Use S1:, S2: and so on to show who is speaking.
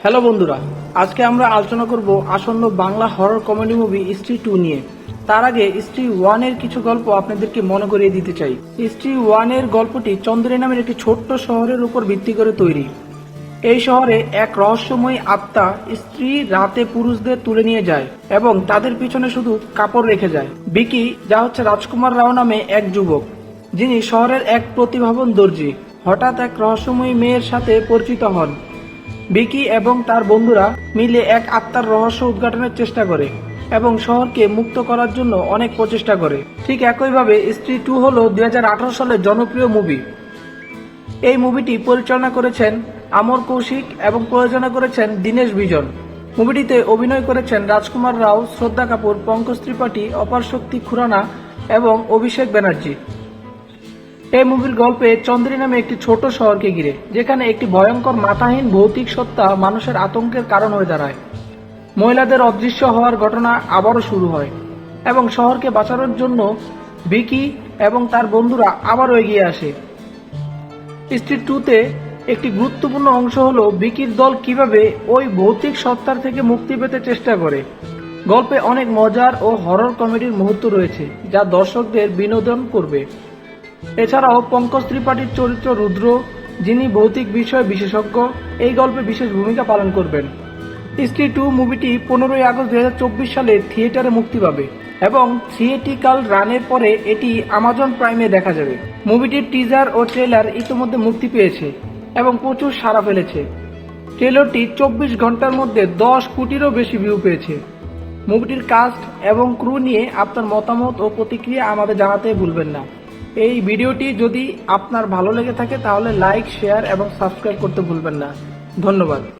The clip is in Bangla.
S1: হ্যালো বন্ধুরা, আজকে আমরা আলোচনা করব আসন্ন বাংলা হরর কমেডি মুভি স্ত্রী 2 নিয়ে। তার আগে স্ত্রী 1 এর কিছু গল্প আপনাদেরকে মনে করিয়ে দিতে চাই। স্ত্রী 1 এর গল্পটি চন্দ্রী নামের একটি ছোট্ট শহরের উপর ভিত্তি করে তৈরি। এই শহরে এক রহস্যময়ী আত্মা স্ত্রী রাতে পুরুষদের তুলে নিয়ে যায় এবং তাদের পিছনে শুধু কাপড় রেখে যায়। বিকি, যা হচ্ছে রাজকুমার রাও নামে এক যুবক, যিনি শহরের এক প্রতিভাবান দর্জি, হঠাৎ এক রহস্যময়ী মেয়ের সাথে পরিচিত হন। বিকি এবং তার বন্ধুরা মিলে এক আত্মার রহস্য উদ্ঘাটনের চেষ্টা করে এবং শহরকে মুক্ত করার জন্য অনেক প্রচেষ্টা করে। ঠিক একইভাবে স্ত্রী 2 হল 2018 সালের জনপ্রিয় মুভি। এই মুভিটি পরিচালনা করেছেন আমর কৌশিক এবং প্রযোজনা করেছেন দীনেশ বিজন। মুভিটিতে অভিনয় করেছেন রাজকুমার রাও, শ্রদ্ধা কাপুর, পঙ্কজ ত্রিপাঠী, অপার শক্তি খুরানা এবং অভিষেক ব্যানার্জি। এই মুভির গল্পে চন্দ্রী নামে একটি ছোট শহরকে ঘিরে, যেখানে একটি ভয়ঙ্কর মাথাহীন ভৌতিক সত্তা মানুষের আতঙ্কের কারণ হয়ে দাঁড়ায়। মহিলাদের অদৃশ্য হওয়ার ঘটনা আবারও শুরু হয় এবং শহরকে বাঁচানোর জন্য বিকি এবং তার বন্ধুরা আবারও এগিয়ে আসে। স্ত্রী 2-তে একটি গুরুত্বপূর্ণ অংশ হলো বিকির দল কিভাবে ওই ভৌতিক সত্তার থেকে মুক্তি পেতে চেষ্টা করে। গল্পে অনেক মজার ও হরর কমেডির মুহূর্ত রয়েছে, যা দর্শকদের বিনোদন করবে। এছাড়াও পঙ্কজ ত্রিপাঠীর চরিত্র রুদ্র, যিনি ভৌতিক বিষয়ে বিশেষজ্ঞ, এই গল্পে বিশেষ ভূমিকা পালন করবেন। স্ত্রী 2 মুভিটি 15 আগস্ট 2024 সালে থিয়েটারে মুক্তি পাবে এবং থিয়েটিক্যাল রানের পরে এটি আমাজন প্রাইমে দেখা যাবে। মুভিটির টিজার ও ট্রেলার ইতিমধ্যে মুক্তি পেয়েছে এবং প্রচুর সাড়া ফেলেছে। ট্রেলারটি 24 ঘন্টার মধ্যে 10 কোটিরও বেশি ভিউ পেয়েছে। মুভিটির কাস্ট এবং ক্রু নিয়ে আপনার মতামত ও প্রতিক্রিয়া আমাদের জানাতে ভুলবেন না। এই ভিডিওটি যদি আপনার ভালো লেগে থাকে তাহলে লাইক, শেয়ার এবং সাবস্ক্রাইব করতে ভুলবেন না। ধন্যবাদ।